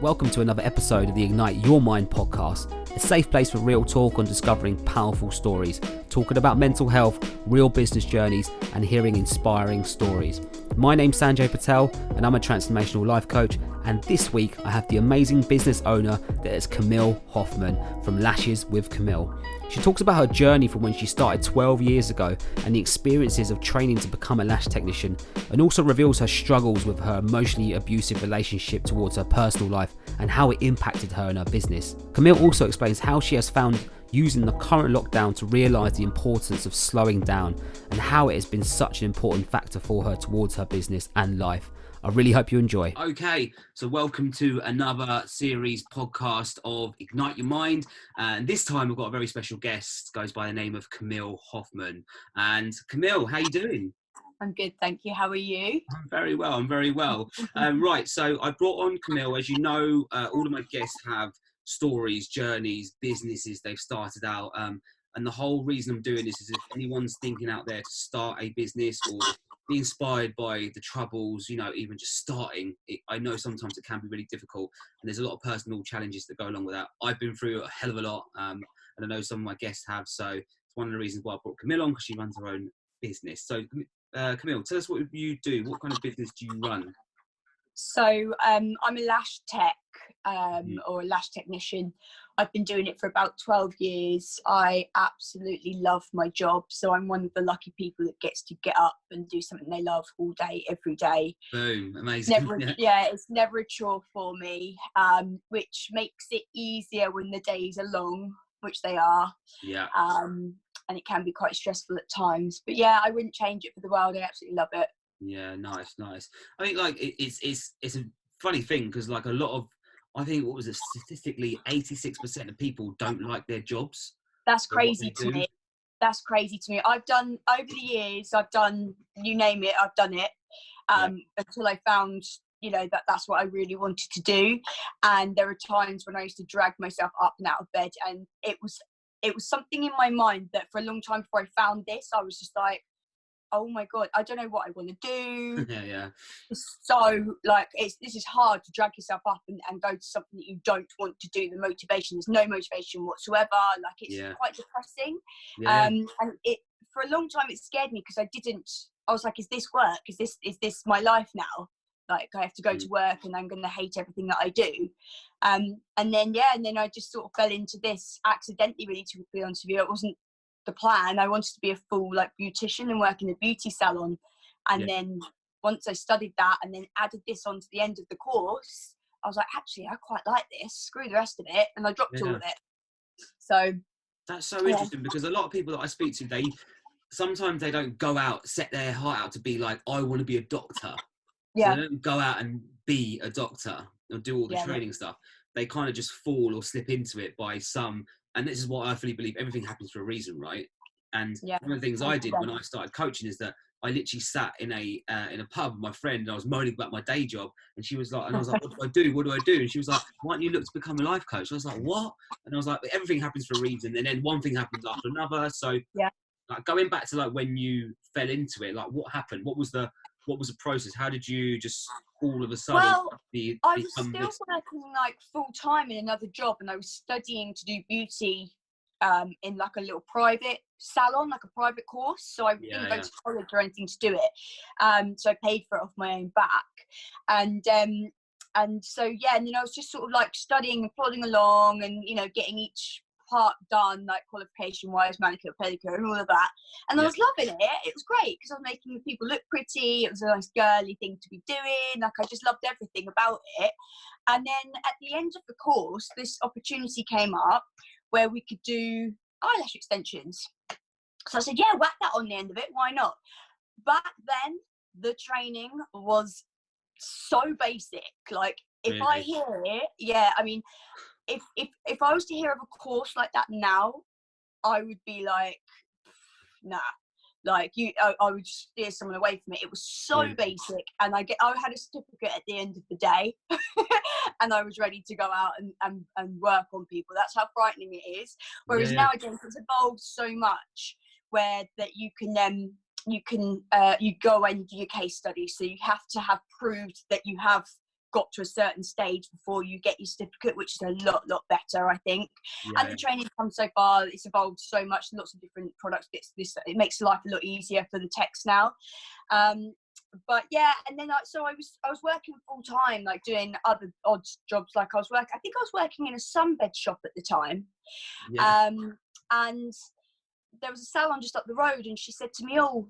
Welcome to another episode of the Ignite Your Mind podcast, a safe place for real talk on discovering powerful stories, talking about mental health, real business journeys, and hearing inspiring stories. My name's Sanjay Patel, and I'm a Transformational Life Coach, and this week I have the amazing business owner that is Camille Hoffman from Lashes with Camille. She talks about her journey from when she started 12 years ago and the experiences of training to become a lash technician, and also reveals her struggles with her emotionally abusive relationship towards her personal life and how it impacted her and her business. Camille also explains how she has found using the current lockdown to realise the importance of slowing down and how it has been such an important factor for her towards her business and life. I really hope you enjoy. Okay, so welcome to another series podcast of Ignite Your Mind. And this time we've got a very special guest, goes by the name of Camille Hoffman. And Camille, how you doing? I'm good, thank you. How are you? I'm very well. Right, so I brought on Camille. As you know, all of my guests have stories, journeys, businesses they've started out. And the whole reason I'm doing this is if anyone's thinking out there to start a business or be inspired by the troubles, you know, even just starting it, I know sometimes it can be really difficult, and there's a lot of personal challenges that go along with that. I've been through a hell of a lot, and I know some of my guests have, so it's one of the reasons why I brought Camille on, because she runs her own business. So Camille, tell us what you do. What kind of business do you run? So I'm a lash tech or a lash technician. I've been doing it for about 12 years. I absolutely love my job. So I'm one of the lucky people that gets to get up and do something they love all day, every day. Boom, amazing. It's never a chore for me, which makes it easier when the days are long, which they are. Yeah. And it can be quite stressful at times. But yeah, I wouldn't change it for the world. I absolutely love it. Yeah, nice. I mean, like it's a funny thing because like a lot of, I think what was it, statistically 86% of people don't like their jobs. That's crazy to me. I've done over the years. I've done, you name it, I've done it until I found, you know, that's what I really wanted to do. And there are times when I used to drag myself up and out of bed, and it was something in my mind that for a long time before I found this, I was just like, oh my God, I don't know what I want to do. Yeah. So like, this is hard to drag yourself up and go to something that you don't want to do. The motivation, there's no motivation whatsoever. Like it's quite depressing. Yeah. And it, for a long time, it scared me because I was like, is this work? Is this my life now? Like I have to go to work and I'm going to hate everything that I do. And then I just sort of fell into this accidentally, really, to be honest with you. It wasn't the plan. I wanted to be a full like beautician and work in a beauty salon. And then once I studied that and then added this on to the end of the course, I was like, actually, I quite like this. Screw the rest of it. And I dropped all of it. So that's so interesting because a lot of people that I speak to, sometimes they don't go out, set their heart out to be like, I want to be a doctor. So they don't go out and be a doctor or do all the training stuff. They kind of just fall or slip into it by some, and this is what I fully believe, everything happens for a reason, right? And one of the things I did when I started coaching is that I literally sat in a pub with my friend and I was moaning about my day job, and she was like, and I was like, what do I do? And she was like, why don't you look to become a life coach? I was like, what? And I was like, everything happens for a reason, and then one thing happens after another. So like going back to like when you fell into it, like what happened? What was the process? How did you just all of a sudden I was still working like full time in another job, and I was studying to do beauty in like a little private salon, like a private course. So I didn't go to college or anything to do it. So I paid for it off my own back. And then I was just sort of like studying and plodding along and, you know, getting each part done, like qualification wise, manicure, pedicure and all of that. And I was loving it. It was great because I was making people look pretty. It was a nice girly thing to be doing. Like I just loved everything about it. And then at the end of the course, this opportunity came up where we could do eyelash extensions. So I said, yeah, whack that on the end of it. Why not? Back then, the training was so basic. Like if I hear it, I mean, if I was to hear of a course like that now, I would be like, nah. Like I would steer someone away from it. It was so basic, and I had a certificate at the end of the day, and I was ready to go out and work on people. That's how frightening it is. Whereas nowadays it's evolved so much, where that you go and do your case study. So you have to have proved that you have got to a certain stage before you get your certificate, which is a lot better, I think. And the training's come so far, it's evolved so much, lots of different products. It makes life a lot easier for the techs now. But yeah, and then I was working full time, like doing other odd jobs. Like I think I was working in a sunbed shop at the time. And there was a salon just up the road, and she said to me, "Oh,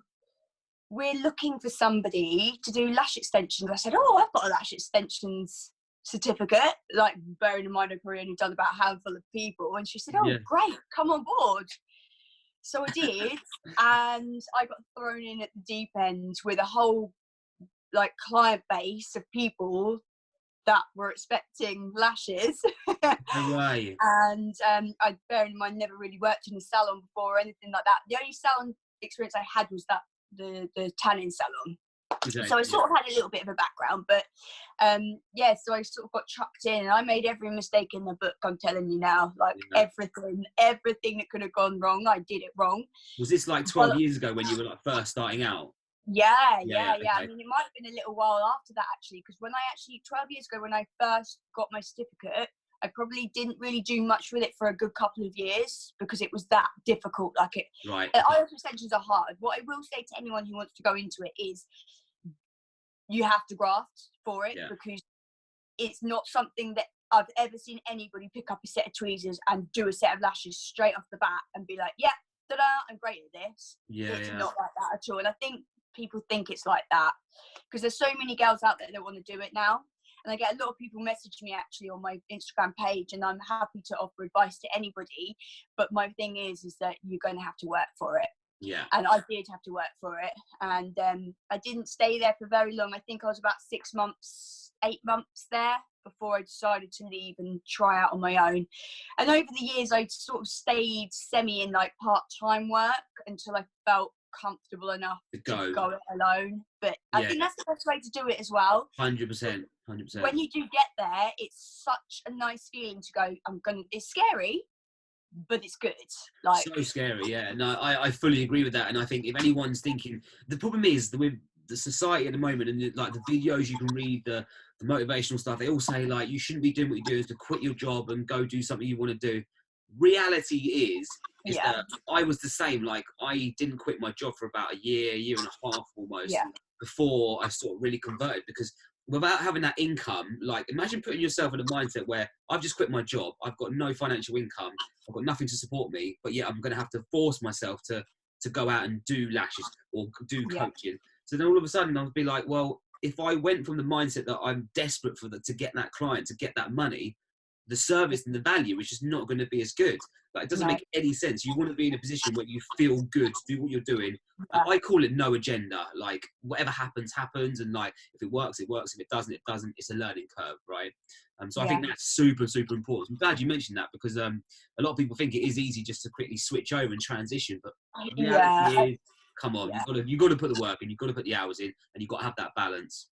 we're looking for somebody to do lash extensions." I said, "Oh, I've got a lash extensions certificate," like bearing in mind I've only done about a handful of people. And she said, "Oh, great, come on board." So I did, and I got thrown in at the deep end with a whole like client base of people that were expecting lashes. Right. And I, bearing in mind, never really worked in a salon before or anything like that. The only salon experience I had was that the tanning salon. Exactly. So I sort of had a little bit of a background, but so I sort of got chucked in, and I made every mistake in the book. I'm telling you now, like everything that could have gone wrong, I did it wrong. Was this like 12 years ago when you were like first starting out? Yeah. Okay. I mean, it might have been a little while after that actually, because 12 years ago when I first got my certificate, I probably didn't really do much with it for a good couple of years because it was that difficult. Like it, right. IELTS extensions are hard. What I will say to anyone who wants to go into it is, you have to graft for it because it's not something that I've ever seen anybody pick up a set of tweezers and do a set of lashes straight off the bat and be like, yeah, ta-da, I'm great at this. It's not like that at all. And I think people think it's like that because there's so many girls out there that want to do it now. And I get a lot of people message me actually on my Instagram page, and I'm happy to offer advice to anybody. But my thing is that you're going to have to work for it. Yeah. And I did have to work for it. And I didn't stay there for very long. I think I was about 6 months, 8 months there before I decided to leave and try out on my own. And over the years, I sort of stayed semi in like part-time work until I felt comfortable enough to go it alone. But I think that's the best way to do it as well. 100%. When you do get there, it's such a nice feeling to go, it's scary, but it's good. Like, so scary. Yeah, no, I fully agree with that. And I think if anyone's thinking, the problem is with the society at the moment, and like the videos you can read, the motivational stuff, they all say like you shouldn't be doing what you do, is to quit your job and go do something you want to do. Reality is that I was the same. Like I didn't quit my job for about a year and a half almost before I sort of really converted, because without having that income, like imagine putting yourself in a mindset where I've just quit my job, I've got no financial income, I've got nothing to support me, but yet I'm going to have to force myself to go out and do lashes or do coaching. So then all of a sudden I'll be like, well, if I went from the mindset that I'm desperate to get that client, to get that money, the service and the value is just not going to be as good. Like it doesn't make any sense. You want to be in a position where you feel good to do what you're doing. I call it no agenda. Like whatever happens, and like if it works, it works. If it doesn't, it doesn't. It's a learning curve, right? So I think that's super, super important. I'm glad you mentioned that because a lot of people think it is easy just to quickly switch over and transition, but the reality is, come on, you've got to put the work in, you've got to put the hours in, and you've got to have that balance.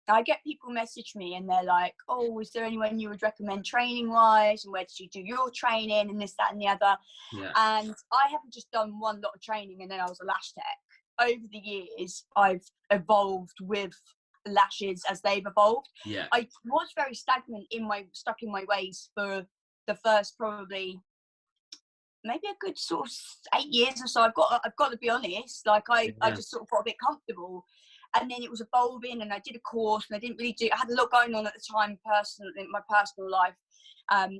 I get people message me and they're like, oh, is there anyone you would recommend training wise, and where did you do your training, and this, that and the other. And I haven't just done one lot of training and then I was a lash tech. Over the years I've evolved with lashes as they've evolved. I was very stagnant stuck in my ways for the first probably maybe a good sort of 8 years or so. I've got to be honest, like I just sort of got a bit comfortable. And then it was evolving, and I did a course, and I had a lot going on at the time in my personal life.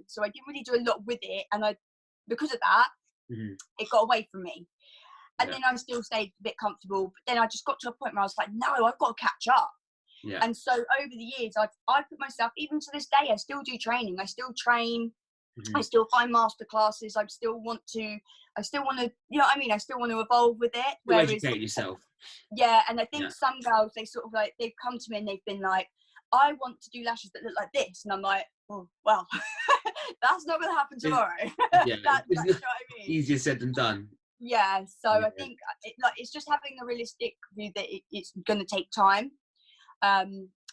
So I didn't really do a lot with it. And because of that, it got away from me. And then I still stayed a bit comfortable. But then I just got to a point where I was like, no, I've got to catch up. And so over the years, I put myself, even to this day, I still do training. I still train. I still find master classes. I still want to, you know what I mean? I still want to evolve with it. Whereas, educate yourself. Yeah, and I think some girls, they sort of like, they've come to me and they've been like, I want to do lashes that look like this. And I'm like, oh, well, that's not going to happen tomorrow. Yeah, that's you know what I mean? Easier said than done. Yeah, so I think it's just having a realistic view that it's going to take time.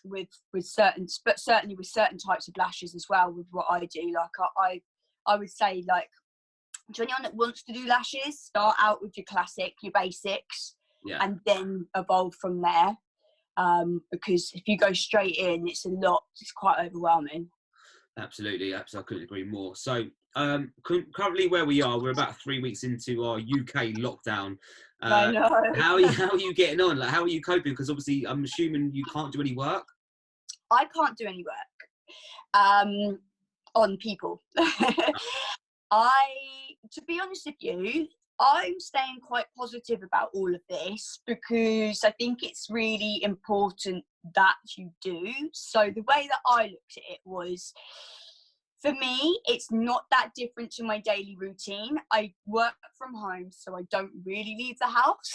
With certain, but certainly with certain types of lashes as well. With what I do, like I would say, like to anyone that wants to do lashes, start out with your classic, your basics, and then evolve from there. because if you go straight in, it's quite overwhelming. Absolutely, I couldn't agree more. So currently where we are, we're about 3 weeks into our UK lockdown. I know. How are you getting on? Like, how are you coping? Because obviously I'm assuming you can't do any work. I can't do any work on people. To be honest with you, I'm staying quite positive about all of this because I think it's really important that you do. So the way that I looked at it was, for me, it's not that different to my daily routine. I work from home, so I don't really leave the house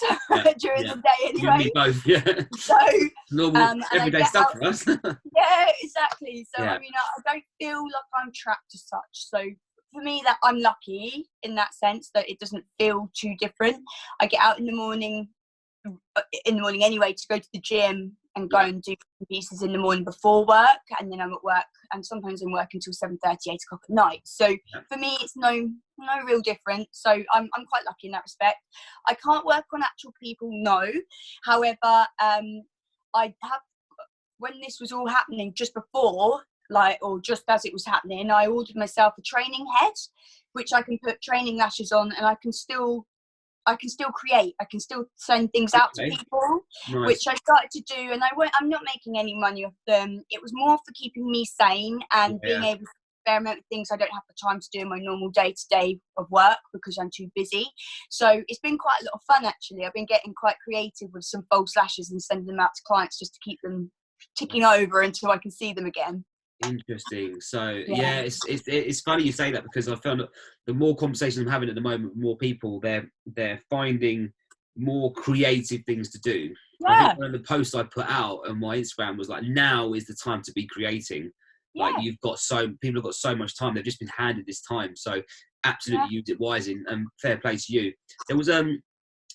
during the day anyway. You and me both, yeah. So normal everyday stuff for us. Yeah, exactly. So I mean, I don't feel like I'm trapped as such. So for me, that I'm lucky in that sense that it doesn't feel too different. I get out in the morning anyway to go to the gym and go and do pieces in the morning before work, and then I'm at work, and sometimes I'm working until 7:30, 8 o'clock at night. So for me, it's no real different. So I'm quite lucky in that respect. I can't work on actual people, no. However, I have, when this was all happening, just before, or just as it was happening, I ordered myself a training head, which I can put training lashes on, and I can still create. I can still send things out to people, which I started to do, and I'm not making any money off them. It was more for keeping me sane and being able to experiment with things I don't have the time to do in my normal day-to-day of work because I'm too busy. So it's been quite a lot of fun, actually. I've been getting quite creative with some false lashes and sending them out to clients just to keep them ticking over until I can see them again. Interesting. So it's funny you say that, because I found that the more conversations I'm having at the moment with more people, they're finding more creative things to do. I think one of the posts I put out on my Instagram was like, now is the time to be creating. Like, people have got so much time, they've just been handed this time, so absolutely use it wisely, and fair play to you. There was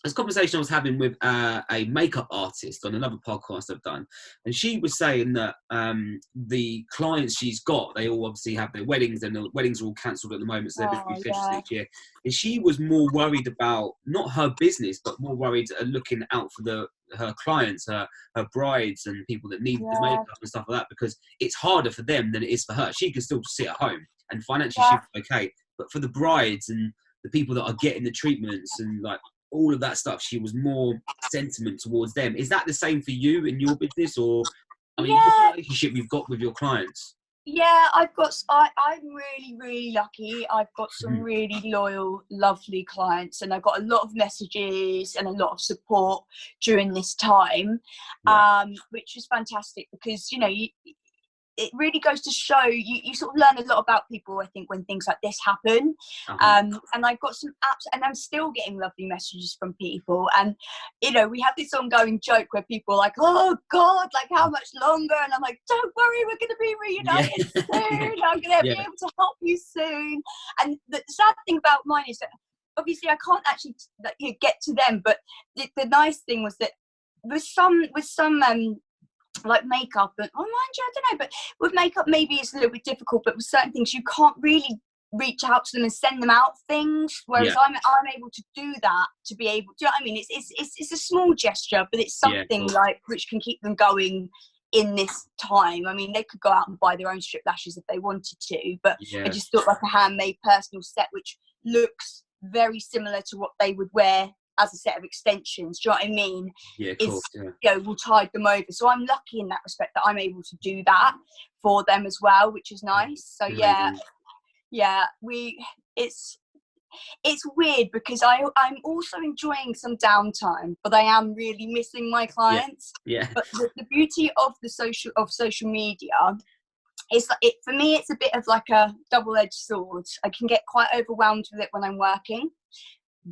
this conversation I was having with a makeup artist on another podcast I've done, and she was saying that the clients she's got, they all obviously have their weddings, and the weddings are all cancelled at the moment, so they've been rescheduled each year. And she was more worried about not her business, but more worried looking out for her clients, her brides, and people that need the makeup and stuff like that, because it's harder for them than it is for her. She can still sit at home, and financially she's okay, but for the brides and the people that are getting the treatments and like all of that stuff, she was more sentiment towards them. Is that the same for you in your business, or what's the relationship you've got with your clients? Yeah, I'm really, really lucky. I've got some really loyal, lovely clients, and I've got a lot of messages and a lot of support during this time, which is fantastic, because it really goes to show you sort of learn a lot about people, I think, when things like this happen. And I've got some apps, and I'm still getting lovely messages from people, and we have this ongoing joke where people are like, oh God, like, how much longer? And I'm like, don't worry, we're going to be reunited soon. I'm going to be able to help you soon. And the sad thing about mine is that obviously I can't actually get to them, but the nice thing was that with some like makeup, and mind you, I don't know, but with makeup maybe it's a little bit difficult, but with certain things you can't really reach out to them and send them out things, whereas I'm able to do that, to be able to, do you know what I mean? It's a small gesture, but it's something like which can keep them going in this time. I mean, they could go out and buy their own strip lashes if they wanted to, but I just thought like a handmade personal set which looks very similar to what they would wear as a set of extensions, do you know what I mean? Yeah, cool. We'll tide them over. So I'm lucky in that respect that I'm able to do that for them as well, which is nice. So it's weird because I'm also enjoying some downtime, but I am really missing my clients. But the beauty of social media is for me, it's a bit of like a double-edged sword. I can get quite overwhelmed with it when I'm working,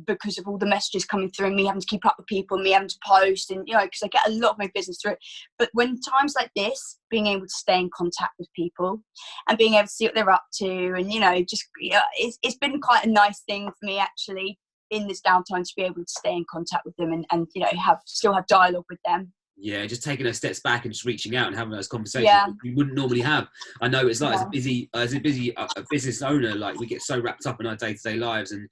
because of all the messages coming through and me having to keep up with people, me having to post, and because I get a lot of my business through it. But when times like this, being able to stay in contact with people and being able to see what they're up to, and it's been quite a nice thing for me actually in this downtime to be able to stay in contact with them and still have dialogue with them. Yeah, just taking those steps back and just reaching out and having those conversations we wouldn't normally have. I know it's like as a busy business owner, like we get so wrapped up in our day-to-day lives, and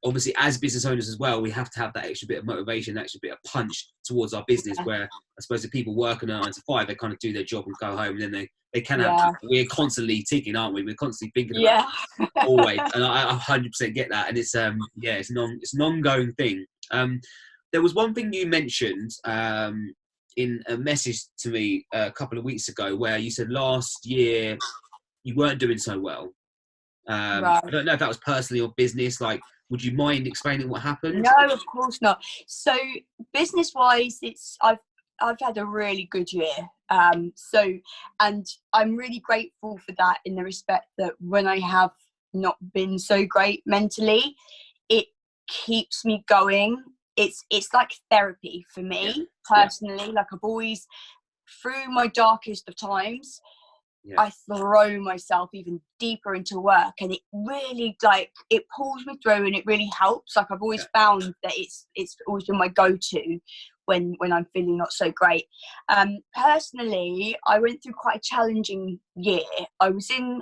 obviously as business owners as well, we have to have that extra bit of motivation, that extra bit of punch towards our business. Where I suppose the people working a 9 to 5, they kind of do their job and go home, and then they can have. We're constantly ticking, aren't we? We're constantly thinking about it, always, and I 100% get that, and it's it's an ongoing thing. There was one thing you mentioned in a message to me a couple of weeks ago, where you said last year you weren't doing so well. I don't know if that was personally or business. Like, would you mind explaining what happened? No, of course not. So business wise, I've had a really good year. And I'm really grateful for that, in the respect that when I have not been so great mentally, it keeps me going. It's like therapy for me personally. Like, I've always, through my darkest of times, I throw myself even deeper into work, and it really, like, it pulls me through, and it really helps. Like, I've always found that it's always been my go-to when I'm feeling not so great. Personally, I went through quite a challenging year. I was in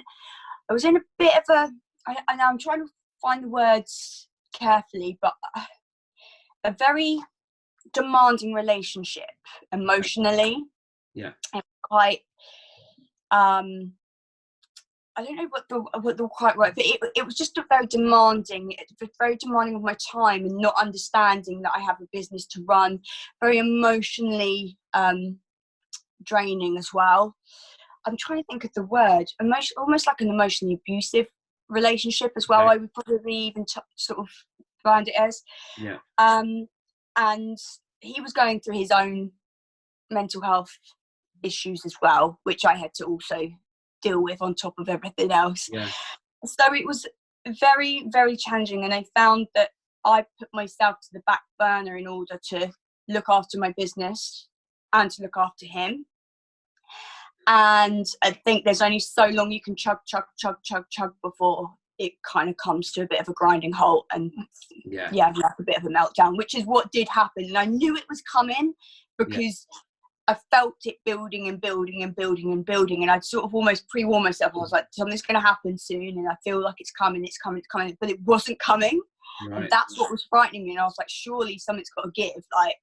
a bit of a, and I'm trying to find the words carefully, but a very demanding relationship emotionally. And quite I don't know what the quite right, but it was just very demanding of my time, and not understanding that I have a business to run. Very emotionally draining as well. I'm trying to think of the word. Almost like an emotionally abusive relationship as well. I would probably even sort of find it as. And he was going through his own mental health issues as well, which I had to also deal with on top of everything else. So it was very, very challenging, and I found that I put myself to the back burner in order to look after my business and to look after him. And I think there's only so long you can chug before it kind of comes to a bit of a grinding halt, and like a bit of a meltdown, which is what did happen. And I knew it was coming, because I felt it building and building and building and building, and I'd sort of almost pre-warned myself. I was like, something's going to happen soon, and I feel like it's coming, but it wasn't coming. And that's what was frightening me. And I was like, surely something's got to give. Like,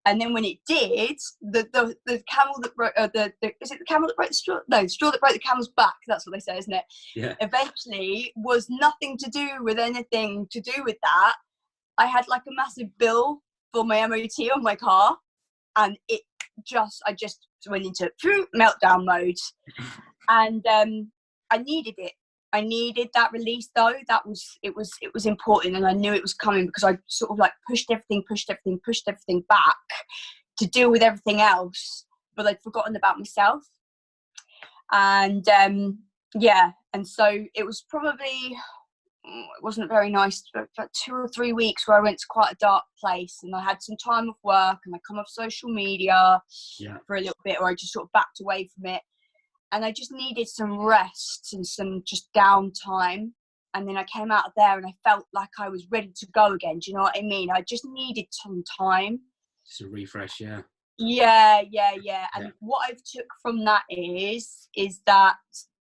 and then when it did, the camel that broke is it the camel that broke the straw? No, the straw that broke the camel's back. That's what they say, isn't it? Eventually, was nothing to do with anything to do with that. I had like a massive bill for my MOT on my car, and I just went into meltdown mode. And I needed it. I needed that release, though. It was important, and I knew it was coming, because I sort of like pushed everything back to deal with everything else, but I'd forgotten about myself. And and so it was probably, it wasn't very nice, but 2 or 3 weeks where I went to quite a dark place, and I had some time off work, and I come off social media for a little bit, or I just sort of backed away from it. And I just needed some rest and some just downtime. And then I came out of there, and I felt like I was ready to go again. Do you know what I mean? I just needed some time. Just a refresh, And what I've took from that is that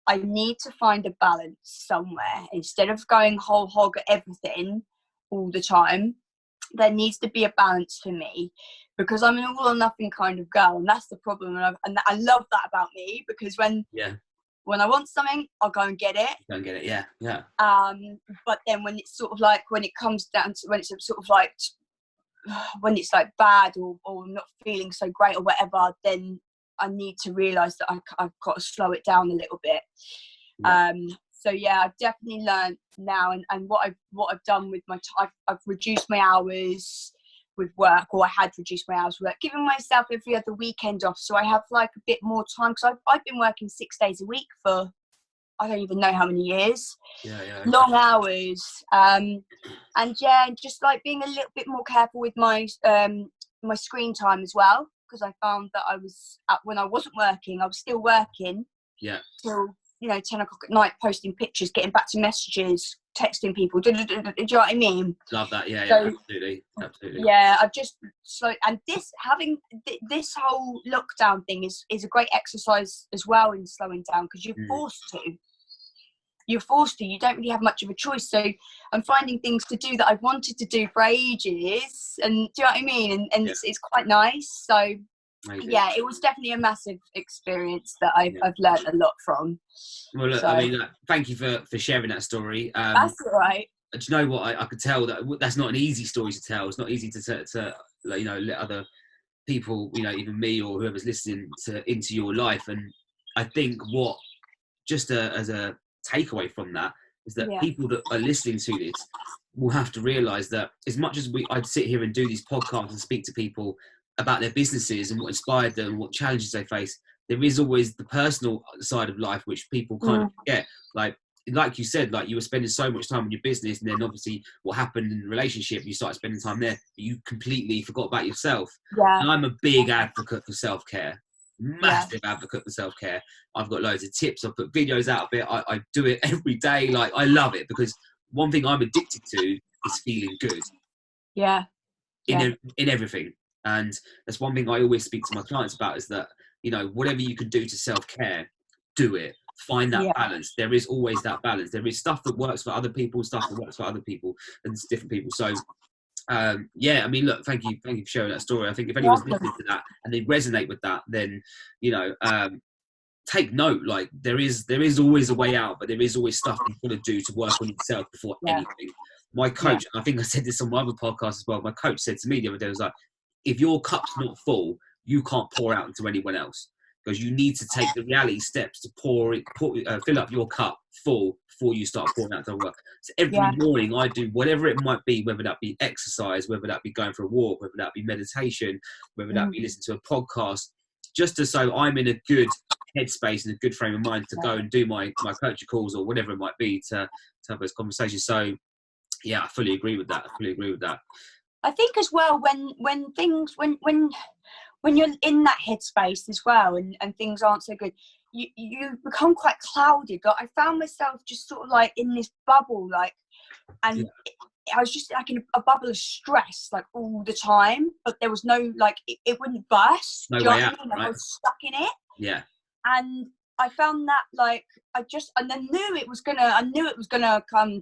I need to find a balance somewhere. Instead of going whole hog at everything all the time, there needs to be a balance for me, because I'm an all or nothing kind of girl, and that's the problem. And I love that about me, because when I want something, I'll go and get it. But then when it's sort of like, when it comes down to, when it's sort of like, when it's like bad, or not feeling so great or whatever, then I need to realise that I've got to slow it down a little bit. So I've definitely learned now, and what I've done with my time, I've reduced my hours with work, or I had reduced my hours with work, giving myself every other weekend off, so I have like a bit more time, because I've been working 6 days a week for I don't even know how many years. Long hours, and just like being a little bit more careful with my my screen time as well, because I found that when I wasn't working, I was still working till 10 o'clock at night, posting pictures, getting back to messages, texting people. Do you know what I mean? Love that. Yeah, So, absolutely. Yeah, I've just and having this whole lockdown thing is a great exercise as well in slowing down, because you're forced to. You're forced to. You don't really have much of a choice. So I'm finding things to do that I've wanted to do for ages, and do you know what I mean? And it's quite nice. So amazing. Yeah, it was definitely a massive experience that I've learned a lot from. Well, look, I mean, thank you for sharing that story. That's all right. Do you know what? I could tell that's not an easy story to tell. It's not easy to let other people, even me or whoever's listening into your life. And I think as a takeaway from that is that people that are listening to this will have to realise that as much as I'd sit here and do these podcasts and speak to people about their businesses and what inspired them, what challenges they face, there is always the personal side of life which people kind of forget. Like you said, like you were spending so much time on your business, and then obviously what happened in the relationship, you started spending time there, but you completely forgot about yourself. Yeah. And I'm a big advocate for self-care, massive advocate for self-care. I've got loads of tips. I put videos out of it. I do it every day. Like, I love it, because one thing I'm addicted to is feeling good. Yeah. In everything. And that's one thing I always speak to my clients about, is that, whatever you can do to self-care, do it. Find that balance. There is always that balance. There is stuff that works for other people, stuff that works for other people, and it's different people. So, I mean, look, thank you for sharing that story. I think if anyone's listening to that and they resonate with that, then, take note. Like, there is always a way out, but there is always stuff you've got to do to work on yourself before anything. My coach, and I think I said this on my other podcast as well, my coach said to me the other day, was like, if your cup's not full, you can't pour out into anyone else, because you need to take the reality steps to fill up your cup full before you start pouring out to work. So every morning I do whatever it might be, whether that be exercise, whether that be going for a walk, whether that be meditation, whether that be listening to a podcast, just so I'm in a good headspace and a good frame of mind to go and do my coaching calls or whatever it might be, to have those conversations. So yeah, I fully agree with that. I think as well, when you're in that headspace as well, and things aren't so good, you become quite clouded. Like, I found myself just sort of like in this bubble, and I was just like in a bubble of stress, like all the time, but there was no, like, it wouldn't burst. No way out, Like, right? I was stuck in it. Yeah. And I found that, like, I knew it was gonna come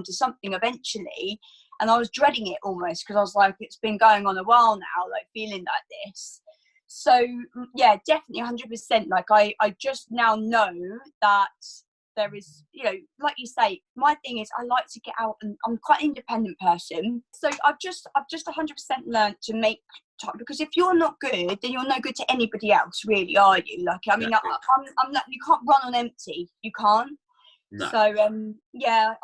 to something eventually. And I was dreading it almost, because I was like, it's been going on a while now, like, feeling like this. So yeah, definitely 100%. Like, I just now know that there is, like you say, my thing is I like to get out, and I'm quite an independent person. So I've just 100% learned to make time, because if you're not good, then you're no good to anybody else, really, are you? Like, I mean, I'm not, you can't run on empty. You can't. No. So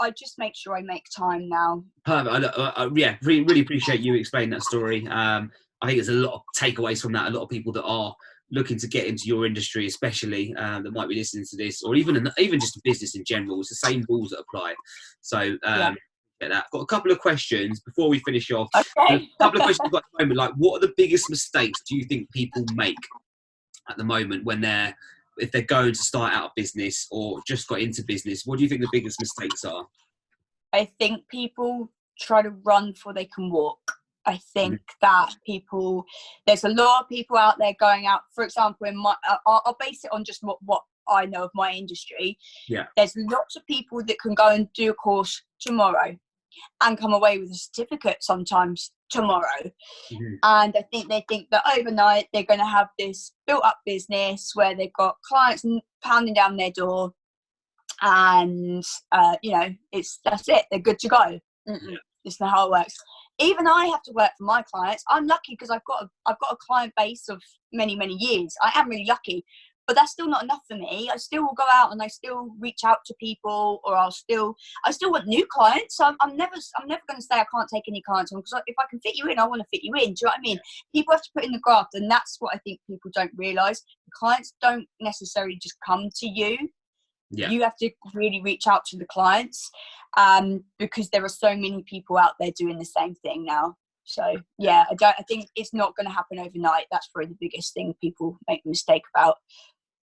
I just make sure I make time now. Perfect. Really appreciate you explaining that story. I think there's a lot of takeaways from that. A lot of people that are looking to get into your industry, especially, that might be listening to this, or even just a business in general. It's the same rules that apply. So get that. Got a couple of questions before we finish off. Okay. A couple of questions at the moment. Like, what are the biggest mistakes do you think people make at the moment if they're going to start out a business or just got into business? What do you think the biggest mistakes are? I think people try to run before they can walk. I think that there's a lot of people out there going out, for example, I'll base it on just what I know of my industry. Yeah. There's lots of people that can go and do a course tomorrow and come away with a certificate sometimes tomorrow. And I think they think that overnight they're going to have this built up business where they've got clients pounding down their door, and that's it, they're good to go. It's not how it works. Even I have to work for my clients. I'm lucky because I've got a client base of many years. I am really lucky, but that's still not enough for me. I still will go out and I still reach out to people, or I still want new clients. So I'm never going to say I can't take any clients on, because if I can fit you in, I want to fit you in. Do you know what I mean? People have to put in the graft, and that's what I think people don't realise. The clients don't necessarily just come to you. Yeah. You have to really reach out to the clients, because there are so many people out there doing the same thing now. So yeah, I think it's not going to happen overnight. That's probably the biggest thing people make a mistake about.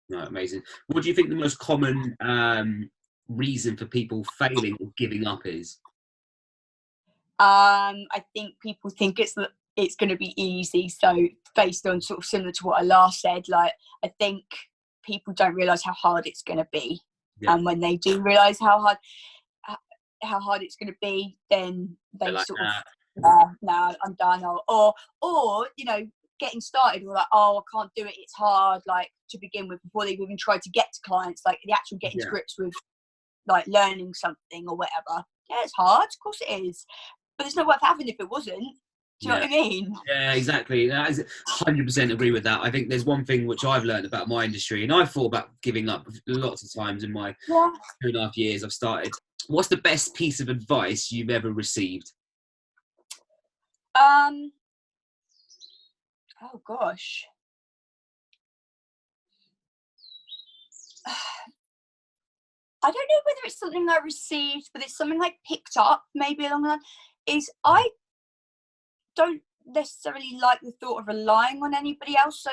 No, amazing. What do you think the most common reason for people failing or giving up is? I think people think it's going to be easy. So based on sort of similar to what I last said, like I think people don't realise how hard it's going to be, and when they do realise how hard it's going to be, then they like, sort of no, I'm done, or you know, getting started, or like, oh, I can't do it, it's hard, like to begin with, before they've even tried to get to clients, like the actual getting to grips with like learning something or whatever. Yeah, it's hard, of course it is, but it's not worth having if it wasn't. Do you know what I mean? Yeah, exactly. 100% agree with that. I think there's one thing which I've learned about my industry, and I've thought about giving up lots of times in my 2.5 years I've started. What's the best piece of advice you've ever received? Oh gosh. I don't know whether it's something I received, but it's something I picked up maybe along the line, is I don't necessarily like the thought of relying on anybody else. So,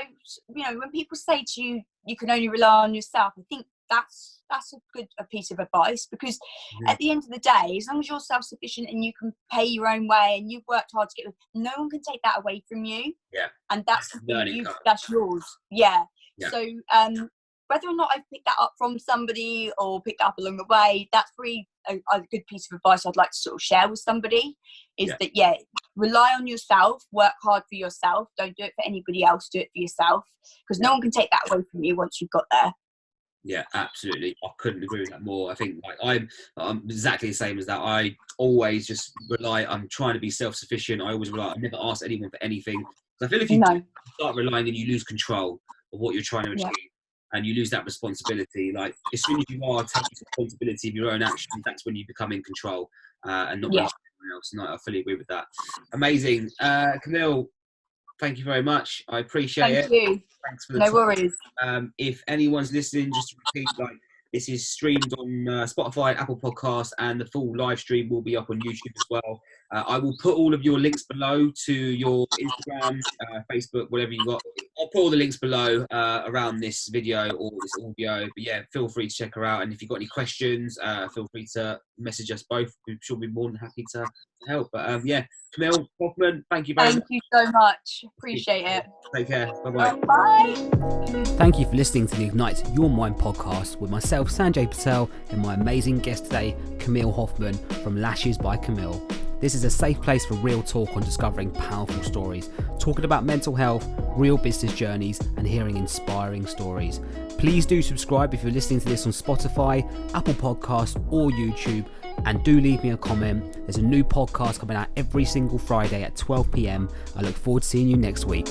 you know, when people say to you, you can only rely on yourself, I think that's a good piece of advice, because at the end of the day, as long as you're self-sufficient and you can pay your own way and you've worked hard to get, no one can take that away from you. Yeah. And that's yours. Yeah. So whether or not I've picked that up from somebody or picked that up along the way, that's really a good piece of advice I'd like to sort of share with somebody, is that, rely on yourself, work hard for yourself, don't do it for anybody else, do it for yourself, because no one can take that away from you once you've got there. Yeah, absolutely. I couldn't agree with that more. I think like I'm exactly the same as that. I always just rely. I'm trying to be self-sufficient. I always rely. I never ask anyone for anything. I feel if you start relying, and you lose control of what you're trying to achieve, and you lose that responsibility. Like as soon as you are taking responsibility of your own actions, that's when you become in control and not relying on anyone else. And I fully agree with that. Amazing, Camille. Thank you very much. I appreciate it. Thank you. Thanks for the time. Worries. If anyone's listening, just to repeat, like this is streamed on Spotify, Apple Podcasts, and the full live stream will be up on YouTube as well. I will put all of your links below to your Instagram, Facebook, whatever you got. I'll put all the links below around this video or this audio. But yeah, feel free to check her out. And if you've got any questions, feel free to message us both. I'm sure we'll be more than happy to help. But Camille Hoffman, thank you very much. Thank you so much. Appreciate it. Take care. Bye-bye. Bye. Thank you for listening to the Ignite Your Mind podcast with myself, Sanjay Patel, and my amazing guest today, Camille Hoffman from Lashes by Camille. This is a safe place for real talk on discovering powerful stories, talking about mental health, real business journeys, and hearing inspiring stories. Please do subscribe if you're listening to this on Spotify, Apple Podcasts, or YouTube, and do leave me a comment. There's a new podcast coming out every single Friday at 12 p.m. I look forward to seeing you next week.